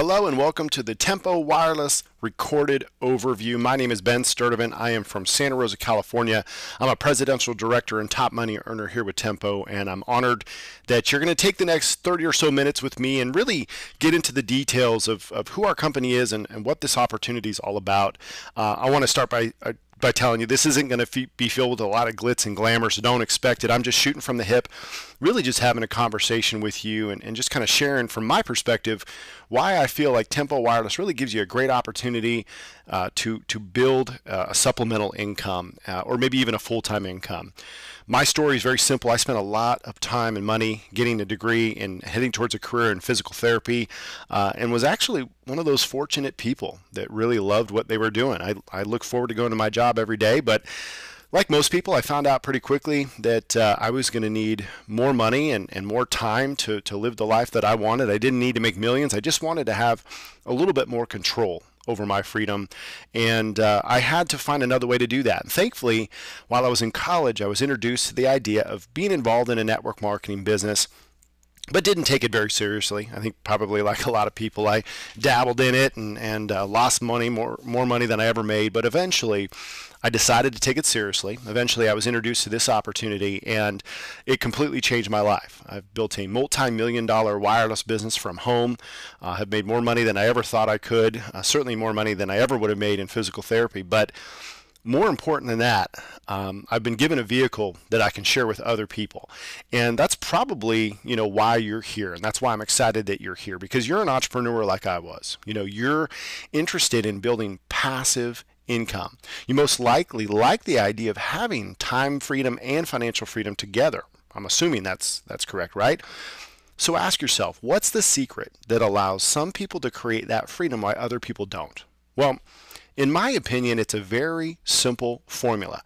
Hello and welcome to the Tempo Wireless recorded overview. My name is Ben Sturdivant. I am from Santa Rosa, California. I'm a presidential director and top money earner here with Tempo, and I'm honored that you're going to take the next 30 or so minutes with me and really get into the details of who our company is and what this opportunity is all about. I want to start by telling you this isn't going to be filled with a lot of glitz and glamour, so don't expect it. I'm just shooting from the hip, really just having a conversation with you and just kind of sharing from my perspective why I feel like Tempo Wireless really gives you a great opportunity to build a supplemental income or maybe even a full-time income. My story is very simple. I spent a lot of time and money getting a degree and heading towards a career in physical therapy and was actually one of those fortunate people that really loved what they were doing. I look forward to going to my job every day, but like most people, I found out pretty quickly that I was going to need more money and more time to live the life that I wanted. I didn't need to make millions. I just wanted to have a little bit more control over my freedom, and I had to find another way to do that. And thankfully, while I was in college, I was introduced to the idea of being involved in a network marketing business, but didn't take it very seriously. I think probably like a lot of people, I dabbled in it and lost money, more money than I ever made. But eventually, I decided to take it seriously. Eventually, I was introduced to this opportunity, and it completely changed my life. I've built a multi-million-dollar wireless business from home. Have made more money than I ever thought I could. Certainly more money than I ever would have made in physical therapy. But more important than that, I've been given a vehicle that I can share with other people, and that's probably why you're here, and that's why I'm excited that you're here, because you're an entrepreneur like I was. You're interested in building passive income. You most likely like the idea of having time freedom and financial freedom together. I'm assuming that's correct, right? So ask yourself, what's the secret that allows some people to create that freedom while other people don't? Well, in my opinion, it's a very simple formula.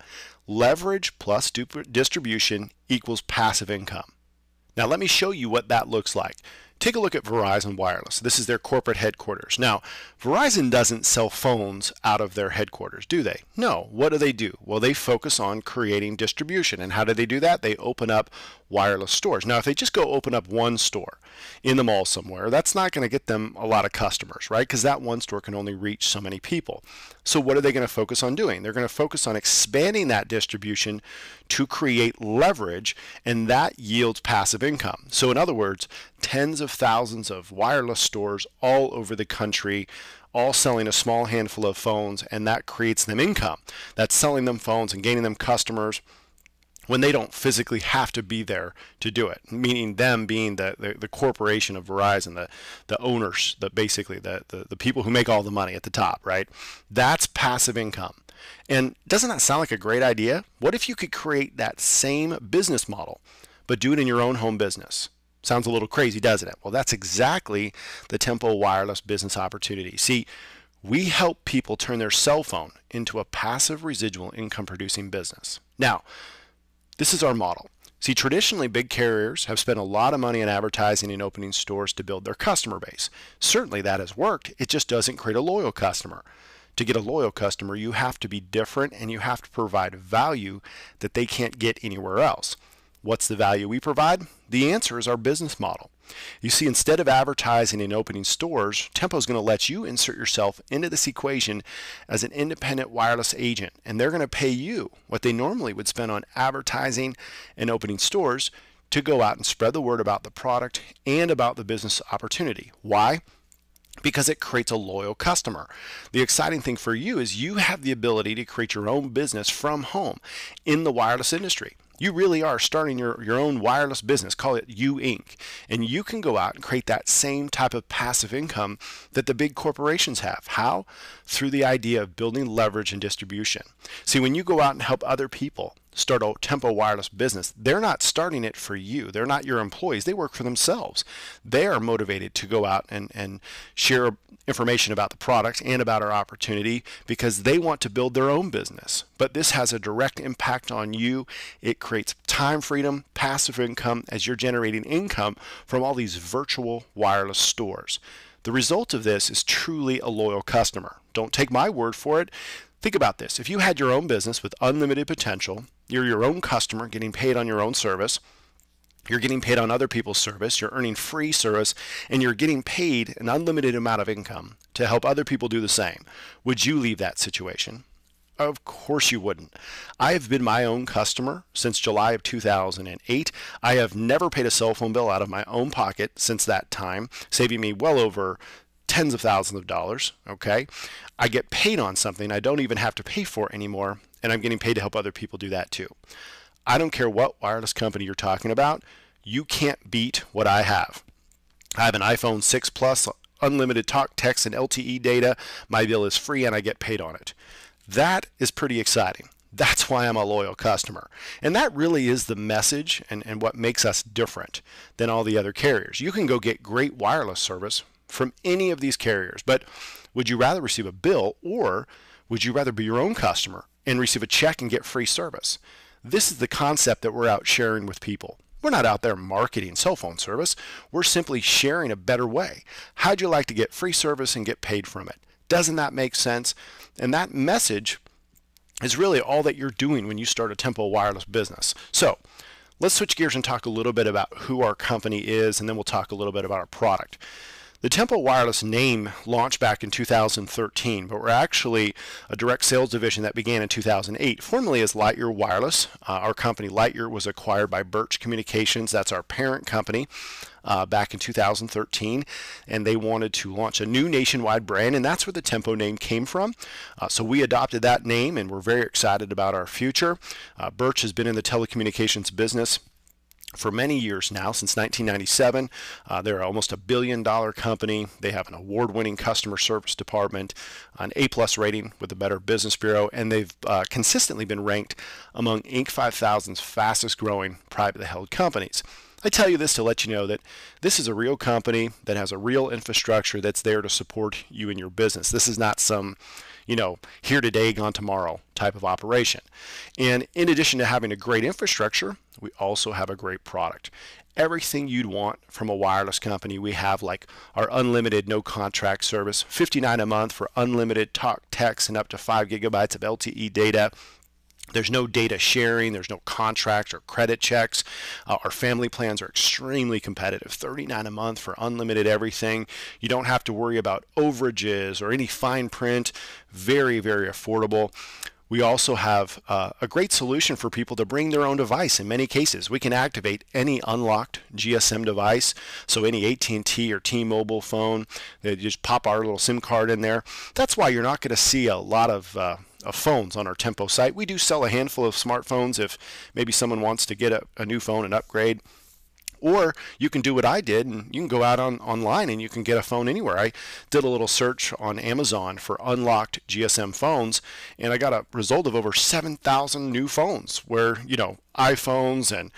Leverage plus distribution equals passive income. Now let me show you what that looks like. Take a look at Verizon Wireless. This is their corporate headquarters. Now, Verizon doesn't sell phones out of their headquarters, do they? No. What do? Well, they focus on creating distribution. And how do they do that? They open up wireless stores. Now, if they just go open up one store in the mall somewhere, that's not going to get them a lot of customers, right? Because that one store can only reach so many people. So what are they going to focus on doing? They're going to focus on expanding that distribution to create leverage, and that yields passive income. So in other words, tens of thousands of wireless stores all over the country, all selling a small handful of phones, and that creates them income. That's selling them phones and gaining them customers when they don't physically have to be there to do it, meaning them being the corporation of Verizon, the owners, basically the people who make all the money at the top, right? That's passive income. And doesn't that sound like a great idea? What if you could create that same business model, but do it in your own home business? Sounds a little crazy, doesn't it? Well, that's exactly the Tempo Wireless business opportunity. See, we help people turn their cell phone into a passive residual income producing business. Now, this is our model. See, traditionally, big carriers have spent a lot of money on advertising and opening stores to build their customer base. Certainly that has worked. It just doesn't create a loyal customer. To get a loyal customer, you have to be different and you have to provide value that they can't get anywhere else. What's the value we provide? The answer is our business model. You see, instead of advertising and opening stores, Tempo is going to let you insert yourself into this equation as an independent wireless agent, and they're going to pay you what they normally would spend on advertising and opening stores to go out and spread the word about the product and about the business opportunity. Why? Because it creates a loyal customer. The exciting thing for you is you have the ability to create your own business from home in the wireless industry. You really are starting your own wireless business, call it You Inc. And you can go out and create that same type of passive income that the big corporations have. How? Through the idea of building leverage and distribution. See, when you go out and help other people start a Tempo Wireless business, they're not starting it for you. They're not your employees. They work for themselves. They are motivated to go out and share information about the product and about our opportunity because they want to build their own business. But this has a direct impact on you. It creates time freedom, passive income as you're generating income from all these virtual wireless stores. The result of this is truly a loyal customer. Don't take my word for it. Think about this. If you had your own business with unlimited potential, you're your own customer getting paid on your own service, You're getting paid on other people's service, you're earning free service, and you're getting paid an unlimited amount of income to help other people do the same. Would you leave that situation? Of course you wouldn't. I have been my own customer since July of 2008. I have never paid a cell phone bill out of my own pocket since that time, saving me well over tens of thousands of dollars, okay? I get paid on something I don't even have to pay for anymore, and I'm getting paid to help other people do that too. I don't care what wireless company you're talking about, you can't beat what I have. I have an iPhone 6 Plus, unlimited talk, text, and LTE data. My bill is free and I get paid on it. That is pretty exciting. That's why I'm a loyal customer. And that really is the message and what makes us different than all the other carriers. You can go get great wireless service from any of these carriers, but would you rather receive a bill, or would you rather be your own customer and receive a check and get free service? This is the concept that we're out sharing with people. We're not out there marketing cell phone service. We're simply sharing a better way. How'd you like to get free service and get paid from it? Doesn't that make sense? And that message is really all that you're doing when you start a Tempo Wireless business. So let's switch gears and talk a little bit about who our company is, and then we'll talk a little bit about our product. The Tempo Wireless name launched back in 2013, but we're actually a direct sales division that began in 2008, formerly as Lightyear Wireless. Our company Lightyear was acquired by Birch Communications. That's our parent company back in 2013, and they wanted to launch a new nationwide brand, and that's where the Tempo name came from. So we adopted that name, and we're very excited about our future. Birch has been in the telecommunications business for many years now, since 1997. They're almost $1 billion company. They have an award-winning customer service department, an A+ rating with the Better Business Bureau, and they've consistently been ranked among Inc. 5000's fastest growing privately held companies. I tell you this to let you know that this is a real company that has a real infrastructure that's there to support you in your business. This is not some, here today, gone tomorrow type of operation. And in addition to having a great infrastructure, we also have a great product. Everything you'd want from a wireless company we have, like our unlimited no contract service, $59 a month for unlimited talk, text, and up to 5 gigabytes of LTE data. There's no data sharing, there's no contracts or credit checks. Our family plans are extremely competitive, $39 a month for unlimited everything. You don't have to worry about overages or any fine print. Very, very affordable. We also have a great solution for people to bring their own device. In many cases, we can activate any unlocked GSM device, so any AT&T or T-Mobile phone, they just pop our little SIM card in there. That's why you're not going to see a lot of phones on our Tempo site. We do sell a handful of smartphones if maybe someone wants to get a new phone and upgrade. Or you can do what I did, and you can go out online and you can get a phone anywhere. I did a little search on Amazon for unlocked GSM phones, and I got a result of over 7,000 new phones where, iPhones and,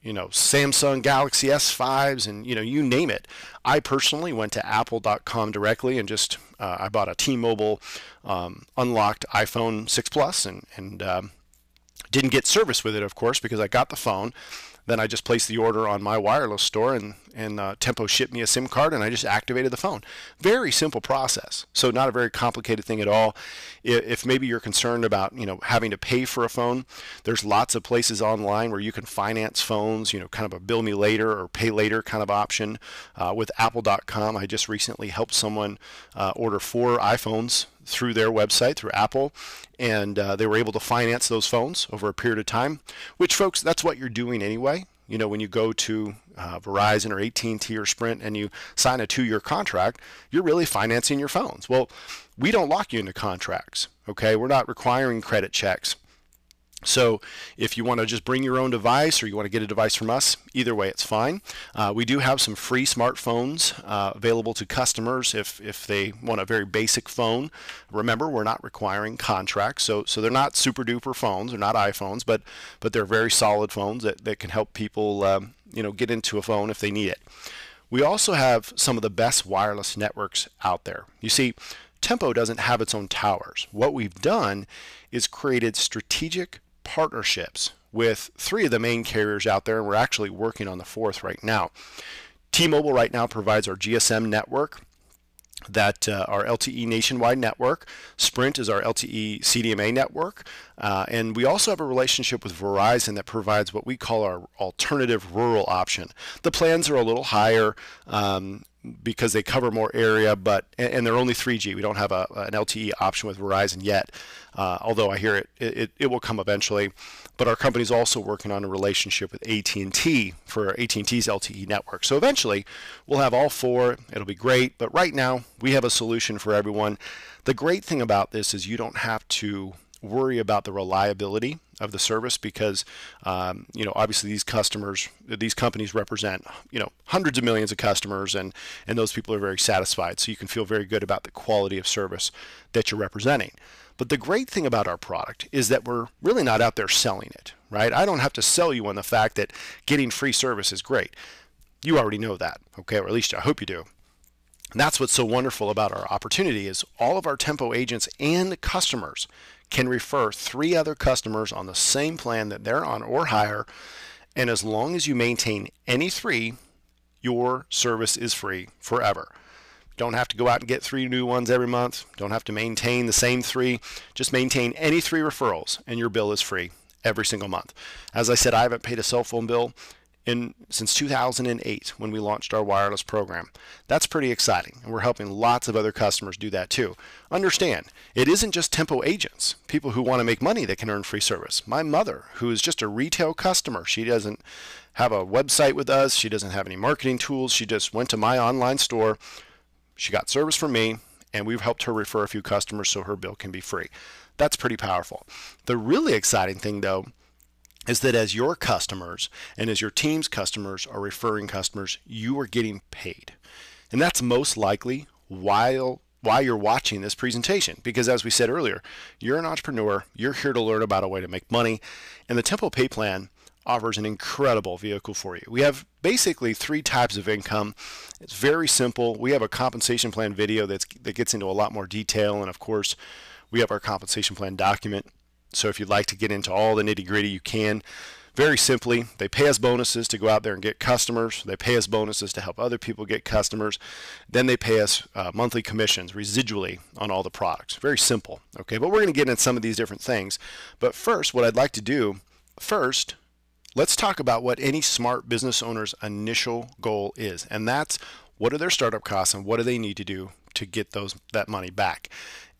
Samsung Galaxy S5s and, you name it. I personally went to apple.com directly and just, I bought a T-Mobile unlocked iPhone 6 Plus and didn't get service with it, of course, because I got the phone. Then I just placed the order on my wireless store, and Tempo shipped me a SIM card, and I just activated the phone. Very simple process. So not a very complicated thing at all. If maybe you're concerned about having to pay for a phone, there's lots of places online where you can finance phones, kind of a bill me later or pay later kind of option. With Apple.com, I just recently helped someone order 4 iPhones through their website, through Apple, and they were able to finance those phones over a period of time, which, folks, that's what you're doing anyway. When you go to Verizon or AT&T or Sprint and you sign a 2-year contract, you're really financing your phones. Well, we don't lock you into contracts, okay? We're not requiring credit checks. So if you want to just bring your own device or you want to get a device from us, either way it's fine. We do have some free smartphones available to customers if they want a very basic phone. Remember, we're not requiring contracts, so they're not super duper phones, they're not iPhones, but they're very solid phones that can help people get into a phone if they need it. We also have some of the best wireless networks out there. You see, Tempo doesn't have its own towers. What we've done is created strategic partnerships with 3 of the main carriers out there, and we're actually working on the 4th right now. T-Mobile right now provides our GSM network. that our LTE nationwide network. Sprint is our LTE CDMA network. And we also have a relationship with Verizon that provides what we call our alternative rural option. The plans are a little higher because they cover more area, and they're only 3G. We don't have an LTE option with Verizon yet, although I hear it will come eventually. But our company's also working on a relationship with AT&T for AT&T's LTE network. So eventually we'll have all four. It'll be great. But right now we have a solution for everyone. The great thing about this is you don't have to worry about the reliability of the service because obviously these companies represent hundreds of millions of customers, and those people are very satisfied, so you can feel very good about the quality of service that you're representing. But the great thing about our product is that we're really not out there selling it, right? I don't have to sell you on the fact that getting free service is great. You already know that, okay? Or at least I hope you do. And that's what's so wonderful about our opportunity is all of our Tempo agents and customers can refer 3 other customers on the same plan that they're on or higher. And as long as you maintain any 3, your service is free forever. Don't have to go out and get 3 new ones every month. Don't have to maintain the same 3. Just maintain any 3 referrals and your bill is free every single month. As I said, I haven't paid a cell phone bill since 2008 when we launched our wireless program. That's pretty exciting, and we're helping lots of other customers do that too. Understand, it isn't just Tempo agents, people who want to make money that can earn free service. My mother, who is just a retail customer, she doesn't have a website with us, she doesn't have any marketing tools, she just went to my online store, she got service from me, and we've helped her refer a few customers so her bill can be free. That's pretty powerful. The really exciting thing though is that as your customers and as your team's customers are referring customers, you are getting paid. And that's most likely why you're watching this presentation, because as we said earlier, you're an entrepreneur, you're here to learn about a way to make money, and the Tempo Pay Plan offers an incredible vehicle for you. We have basically 3 types of income. It's very simple. We have a compensation plan video that gets into a lot more detail, and of course we have our compensation plan document. So if you'd like to get into all the nitty-gritty, you can. Very simply, they pay us bonuses to go out there and get customers. They pay us bonuses to help other people get customers. Then they pay us monthly commissions residually on all the products. Very simple, okay? But we're going to get into some of these different things. But first, what I'd like to do, let's talk about what any smart business owner's initial goal is. And that's, what are their startup costs and what do they need to do to get that money back?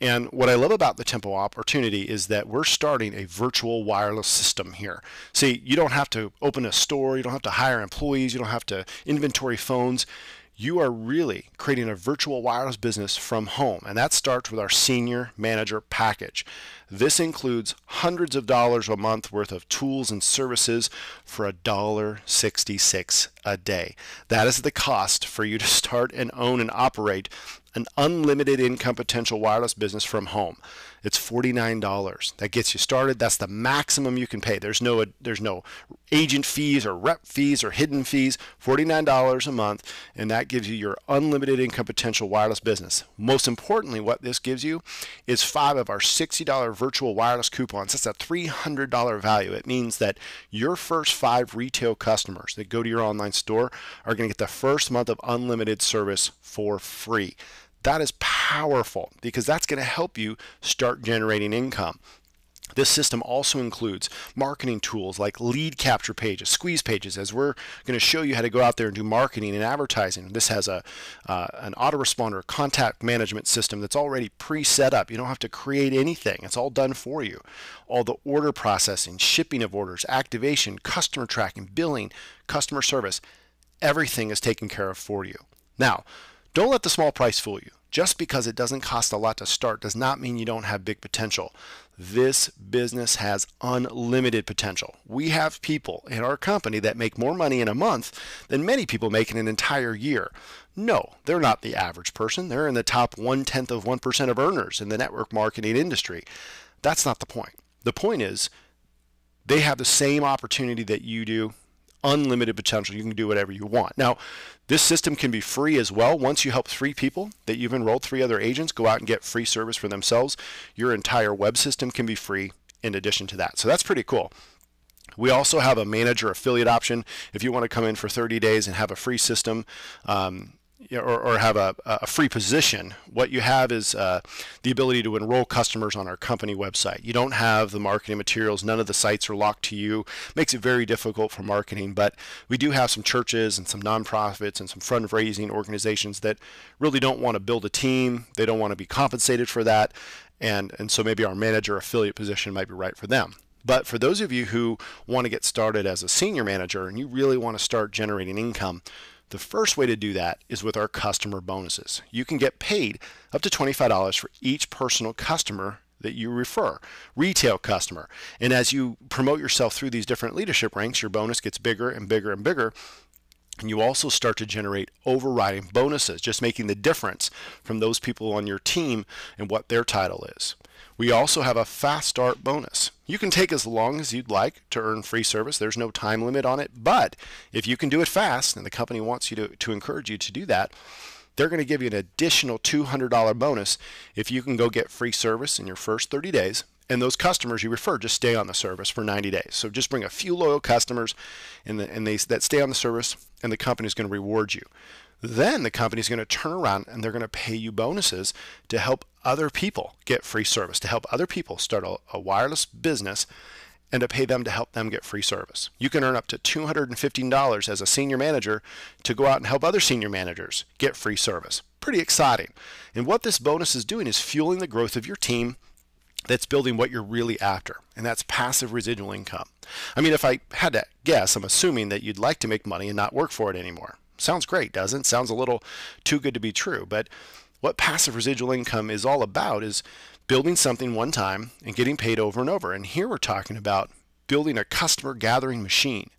And what I love about the Tempo opportunity is that we're starting a virtual wireless system here. See, you don't have to open a store, you don't have to hire employees, you don't have to inventory phones. You are really creating a virtual wireless business from home, and that starts with our Senior Manager package. This includes hundreds of dollars a month worth of tools and services for $1.66 a day. That is the cost for you to start and own and operate an unlimited income potential wireless business from home. It's $49. That gets you started. That's the maximum you can pay. There's no agent fees or rep fees or hidden fees. $49 a month, and that gives you your unlimited income potential wireless business. Most importantly, what this gives you is 5 of our $60 virtual wireless coupons. That's a $300 value. It means that your first 5 retail customers that go to your online store are going to get the first month of unlimited service for free. That is powerful because that's going to help you start generating income. This system also includes marketing tools like lead capture pages, squeeze pages, as we're going to show you how to go out there and do marketing and advertising. This has an autoresponder contact management system that's already pre-set up. You don't have to create anything. It's all done for you. All the order processing, shipping of orders, activation, customer tracking, billing, customer service, everything is taken care of for you. Now, don't let the small price fool you. Just because it doesn't cost a lot to start does not mean you don't have big potential. This business has unlimited potential. We have people in our company that make more money in a month than many people make in an entire year. No, they're not the average person. They're in the top 0.1% of earners in the network marketing industry. That's not the point. The point is they have the same opportunity that you do. Unlimited potential. You can do whatever you want. Now, this system can be free as well. Once you help 3 people that you've enrolled, 3 other agents go out and get free service for themselves, your entire web system can be free in addition to that. So that's pretty cool. We also have a manager affiliate option. If you want to come in for 30 days and have a free system, or have a free position, what you have is the ability to enroll customers on our company website. You don't have the marketing materials. None of the sites are locked to you. Makes it very difficult for marketing, but we do have some churches and some nonprofits and some fundraising organizations that really don't want to build a team. They don't want to be compensated for that, and so maybe our manager affiliate position might be right for them. But for those of you who want to get started as a senior manager and you really want to start generating income, the first way to do that is with our customer bonuses. You can get paid up to $25 for each personal customer that you refer, retail customer. And as you promote yourself through these different leadership ranks, your bonus gets bigger and bigger and bigger. And you also start to generate overriding bonuses, just making the difference from those people on your team and what their title is. We also have a fast start bonus. You can take as long as you'd like to earn free service. There's no time limit on it, but if you can do it fast, and the company wants you to encourage you to do that, they're going to give you an additional $200 bonus if you can go get free service in your first 30 days. And those customers you refer just stay on the service for 90 days. So just bring a few loyal customers that stay on the service, and the company is going to reward you. Then the company is going to turn around and they're going to pay you bonuses to help other people get free service, to help other people start a wireless business, and to pay them to help them get free service. You can earn up to $215 as a senior manager to go out and help other senior managers get free service. Pretty exciting. And what this bonus is doing is fueling the growth of your team that's building what you're really after, and that's passive residual income. I mean, if I had to guess, I'm assuming that you'd like to make money and not work for it anymore. Sounds great, doesn't it? Sounds a little too good to be true. But what passive residual income is all about is building something one time and getting paid over and over. And here we're talking about building a customer gathering machine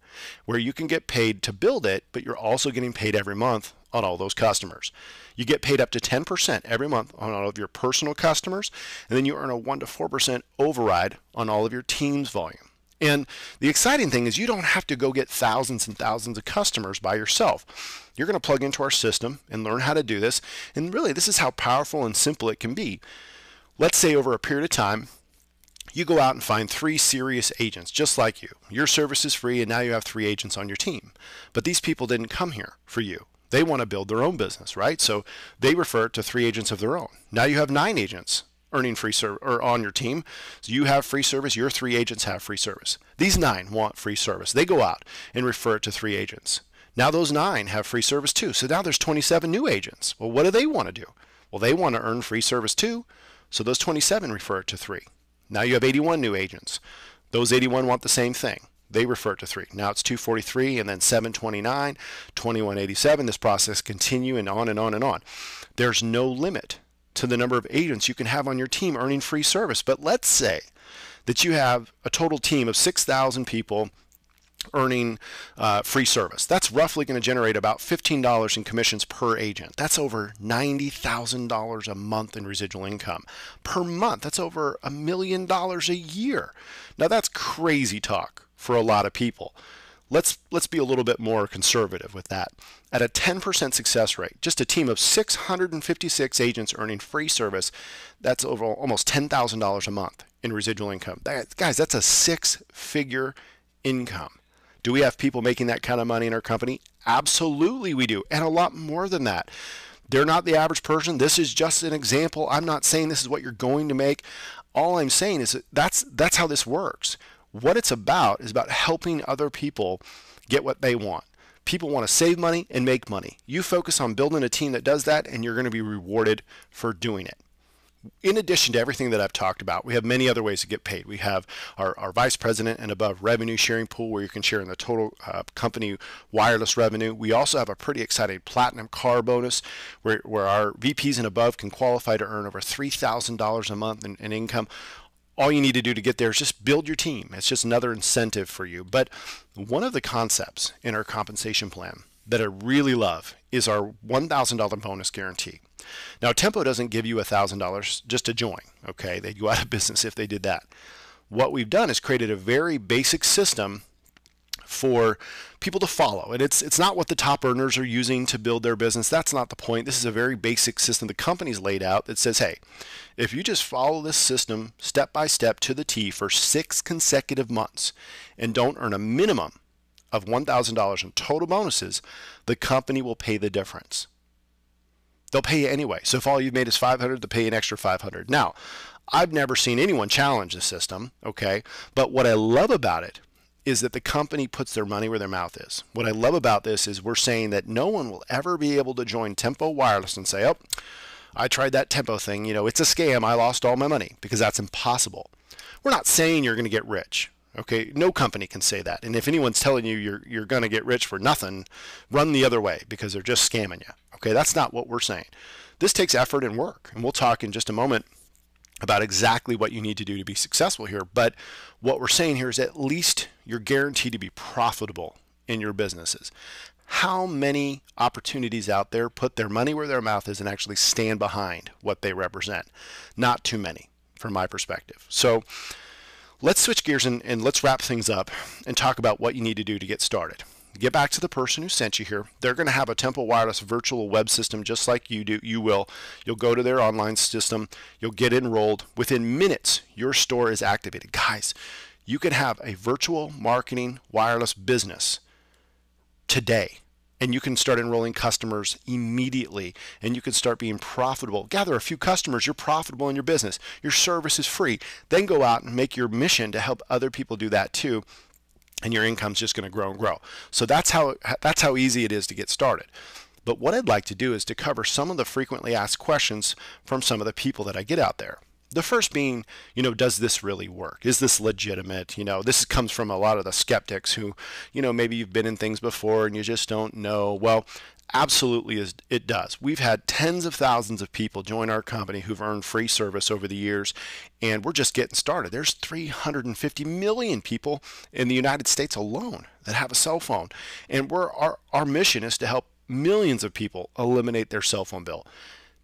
where you can get paid to build it, but you're also getting paid every month on all those customers. You get paid up to 10% every month on all of your personal customers, and then you earn a 1 to 4% override on all of your team's volume. And the exciting thing is you don't have to go get thousands and thousands of customers by yourself. You're going to plug into our system and learn how to do this. And really, this is how powerful and simple it can be. Let's say over a period of time, you go out and find 3 serious agents just like you. Your service is free, and now you have 3 agents on your team. But these people didn't come here for you. They want to build their own business, right? So they refer to 3 agents of their own. Now you have 9 agents earning free service or on your team. So you have free service, your 3 agents have free service. These 9 want free service. They go out and refer it to 3 agents. Now those 9 have free service too. So now there's 27 new agents. Well, what do they want to do? Well, they want to earn free service too. So those 27 refer it to 3. Now you have 81 new agents. Those 81 want the same thing. They refer it to 3. Now it's 243 and then 729, 2187. This process continue and on and on and on. There's no limit to the number of agents you can have on your team earning free service. But let's say that you have a total team of 6,000 people earning free service. That's roughly going to generate about $15 in commissions per agent. That's over $90,000 a month in residual income. Per month, that's over $1 million a year. Now that's crazy talk for a lot of people. Let's be a little bit more conservative with that. At a 10% success rate, just a team of 656 agents earning free service, that's over almost $10,000 a month in residual income. Guys, that's a 6-figure income. Do we have people making that kind of money in our company? Absolutely we do, and a lot more than that. They're not the average person. This is just an example. I'm not saying this is what you're going to make. All I'm saying is that's how this works. What it's about is about helping other people get what they want. People want to save money and make money. You focus on building a team that does that, and you're going to be rewarded for doing it. In addition to everything that I've talked about, we have many other ways to get paid. We have our vice president and above revenue sharing pool where you can share in the total company wireless revenue. We also have a pretty exciting platinum car bonus where our VPs and above can qualify to earn over $3,000 a month in income. All you need to do to get there is just build your team. It's just another incentive for you. But one of the concepts in our compensation plan that I really love is our $1,000 bonus guarantee. Now, Tempo doesn't give you $1,000 just to join, okay? They'd go out of business if they did that. What we've done is created a very basic system for people to follow. And it's not what the top earners are using to build their business. That's not the point. This is a very basic system the company's laid out that says, hey, if you just follow this system step by step to the T for 6 consecutive months and don't earn a minimum of $1,000 in total bonuses, the company will pay the difference. They'll pay you anyway. So if all you've made is 500, they'll pay you an extra 500. Now, I've never seen anyone challenge the system, okay? But what I love about it is that the company puts their money where their mouth is. What I love about this is we're saying that no one will ever be able to join Tempo Wireless and say, oh, I tried that Tempo thing, it's a scam, I lost all my money, because that's impossible. We're not saying you're going to get rich. Okay, no company can say that. And if anyone's telling you you're going to get rich for nothing, run the other way, because they're just scamming you. Okay, that's not what we're saying. This takes effort and work, and we'll talk in just a moment about exactly what you need to do to be successful here. But what we're saying here is at least you're guaranteed to be profitable in your businesses. How many opportunities out there put their money where their mouth is and actually stand behind what they represent? Not too many, from my perspective. So let's switch gears and let's wrap things up and talk about what you need to do to get started. Get back to the person who sent you here. They're going to have a Tempo Wireless virtual web system just like you do. You'll go to their online system. You'll get enrolled. Within minutes, your store is activated. Guys, you can have a virtual marketing wireless business today, and you can start enrolling customers immediately, and you can start being profitable. Gather a few customers, you're profitable in your business. Your service is free. Then go out and make your mission to help other people do that too, and your income's just going to grow and grow. So that's how easy it is to get started. But what I'd like to do is to cover some of the frequently asked questions from some of the people that I get out there. The first being, does this really work? Is this legitimate? This comes from a lot of the skeptics who, maybe you've been in things before and you just don't know. Well, absolutely it does. We've had tens of thousands of people join our company who've earned free service over the years, and we're just getting started. There's 350 million people in the United States alone that have a cell phone, and our mission is to help millions of people eliminate their cell phone bill.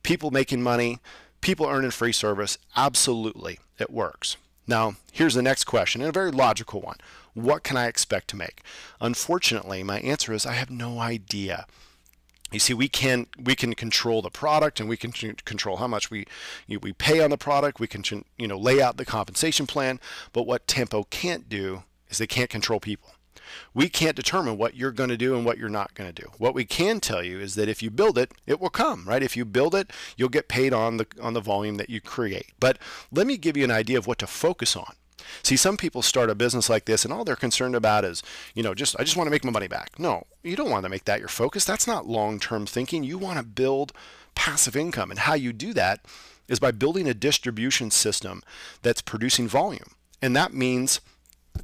People making money, people earning free service, absolutely, it works. Now, here's the next question, and a very logical one. What can I expect to make? Unfortunately, my answer is I have no idea. You see, we can control the product, and we can control how much we pay on the product. We can lay out the compensation plan, but what Tempo can't do is they can't control people. We can't determine what you're going to do and what you're not going to do. What we can tell you is that if you build it, it will come, right? If you build it, you'll get paid on the volume that you create. But let me give you an idea of what to focus on. See, some people start a business like this and all they're concerned about is, I just want to make my money back. No, you don't want to make that your focus. That's not long-term thinking. You want to build passive income. And how you do that is by building a distribution system that's producing volume. And that means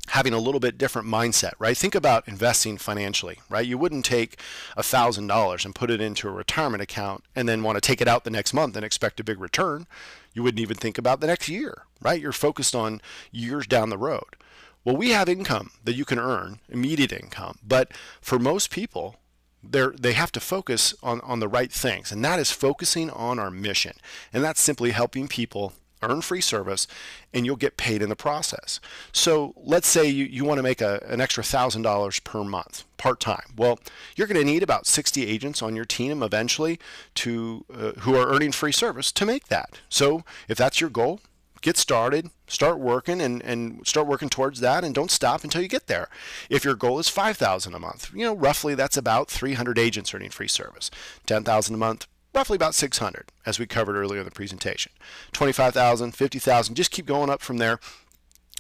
having a little bit different mindset, right? Think about investing financially, right? You wouldn't take $1,000 and put it into a retirement account and then want to take it out the next month and expect a big return. You wouldn't even think about the next year, right? You're focused on years down the road. Well, we have income that you can earn, immediate income, but for most people, they have to focus on the right things, and that is focusing on our mission, and that's simply helping people earn free service, and you'll get paid in the process. So let's say you want to make an extra $1,000 per month part-time. Well, you're going to need about 60 agents on your team eventually who are earning free service to make that. So if that's your goal, get started, start working and start working towards that, and don't stop until you get there. If your goal is $5,000 a month, roughly that's about 300 agents earning free service. $10,000 a month, roughly about 600, as we covered earlier in the presentation. 25,000, 50,000, just keep going up from there.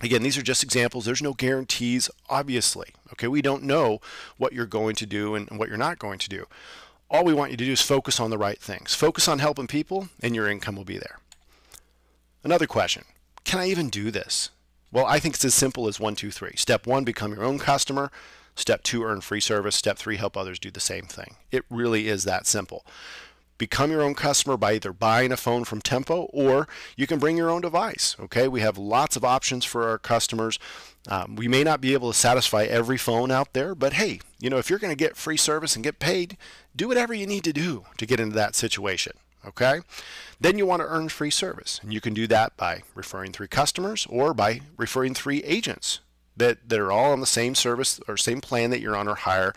Again, these are just examples. There's no guarantees, obviously. Okay, we don't know what you're going to do and what you're not going to do. All we want you to do is focus on the right things. Focus on helping people, and your income will be there. Another question, can I even do this? Well, I think it's as simple as 1, 2, 3. Step 1, become your own customer. Step 2, earn free service. Step 3, help others do the same thing. It really is that simple. Become your own customer by either buying a phone from Tempo, or you can bring your own device. Okay, we have lots of options for our customers. We may not be able to satisfy every phone out there, but hey, if you're going to get free service and get paid, do whatever you need to do to get into that situation. Okay, then you want to earn free service, and you can do that by referring 3 customers or by referring 3 agents that are all on the same service or same plan that you're on or higher.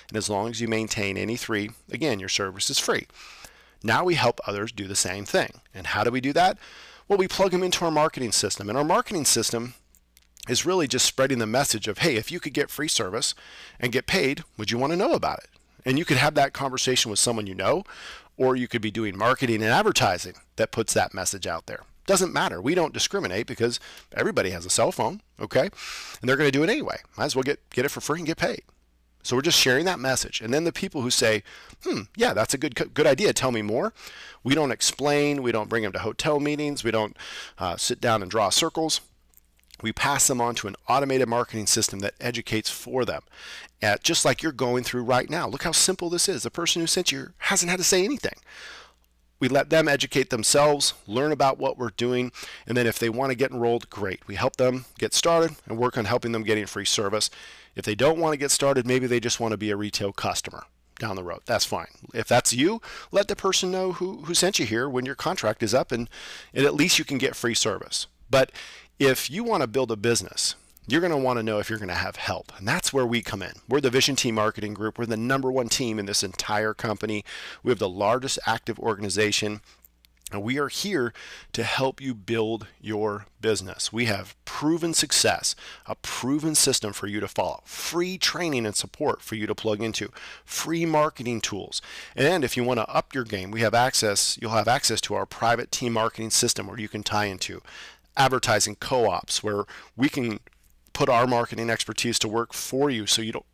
And as long as you maintain any 3, again, your service is free. Now we help others do the same thing. And how do we do that? Well, we plug them into our marketing system. And our marketing system is really just spreading the message of, hey, if you could get free service and get paid, would you want to know about it? And you could have that conversation with someone you know, or you could be doing marketing and advertising that puts that message out there. Doesn't matter. We don't discriminate because everybody has a cell phone, okay? And they're going to do it anyway. Might as well get it for free and get paid. So we're just sharing that message. And then the people who say, yeah, that's a good idea. Tell me more. We don't explain. We don't bring them to hotel meetings. We don't sit down and draw circles. We pass them on to an automated marketing system that educates for them, just like you're going through right now. Look how simple this is. The person who sent you hasn't had to say anything. We let them educate themselves, learn about what we're doing, and then if they want to get enrolled, great. We help them get started and work on helping them getting free service. If they don't want to get started, maybe they just want to be a retail customer down the road. That's fine. If that's you, let the person know who sent you here when your contract is up, and at least you can get free service. But if you want to build a business, you're going to want to know if you're going to have help. And that's where we come in. We're the Vision Team Marketing Group. We're the #1 team in this entire company. We have the largest active organization. And we are here to help you build your business. We have proven success, a proven system for you to follow, free training and support for you to plug into, free marketing tools. And if you want to up your game, you'll have access to our private team marketing system where you can tie into advertising co-ops, where we can put our marketing expertise to work for you so you don't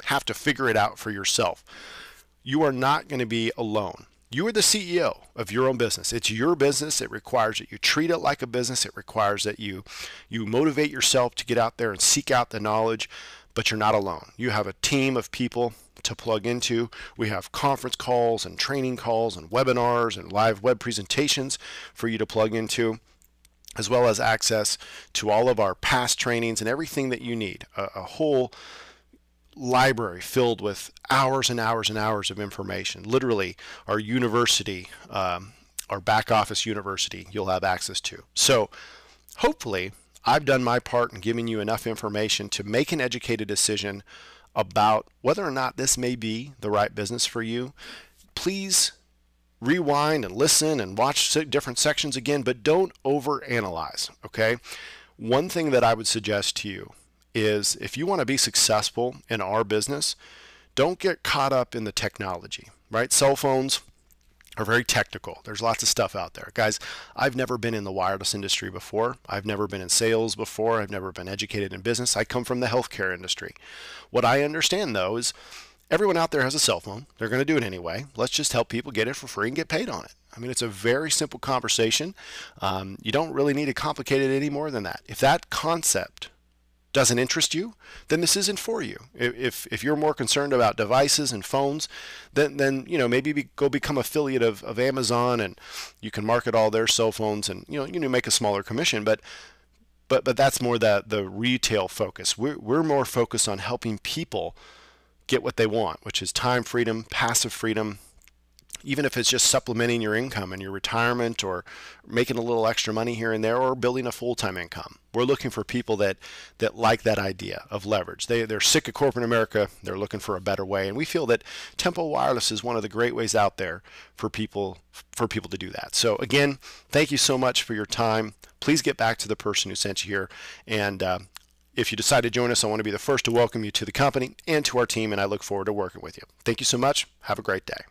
have to figure it out for yourself. You are not going to be alone. You are the CEO of your own business. It's your business. It requires that you treat it like a business. It requires that you motivate yourself to get out there and seek out the knowledge, but you're not alone. You have a team of people to plug into. We have conference calls and training calls and webinars and live web presentations for you to plug into, as well as access to all of our past trainings and everything that you need. A whole library filled with hours and hours and hours of information. Literally, our university, our back office university, you'll have access to. So hopefully, I've done my part in giving you enough information to make an educated decision about whether or not this may be the right business for you. Please rewind and listen and watch different sections again, but don't overanalyze, okay? One thing that I would suggest to you is if you want to be successful in our business, don't get caught up in the technology, right? Cell phones are very technical. There's lots of stuff out there. Guys, I've never been in the wireless industry before. I've never been in sales before. I've never been educated in business. I come from the healthcare industry. What I understand, though, is everyone out there has a cell phone. They're going to do it anyway. Let's just help people get it for free and get paid on it. I mean, it's a very simple conversation. You don't really need to complicate it any more than that. If that concept doesn't interest you, then this isn't for you. If you're more concerned about devices and phones, then maybe go become affiliate of Amazon, and you can market all their cell phones, and you make a smaller commission. But that's more the retail focus. We're more focused on helping people get what they want, which is time freedom, passive freedom, even if it's just supplementing your income in your retirement or making a little extra money here and there or building a full-time income. We're looking for people that like that idea of leverage. They're sick of corporate America. They're looking for a better way. And we feel that Tempo Wireless is one of the great ways out there for people to do that. So again, thank you so much for your time. Please get back to the person who sent you here. And if you decide to join us, I want to be the first to welcome you to the company and to our team, and I look forward to working with you. Thank you so much. Have a great day.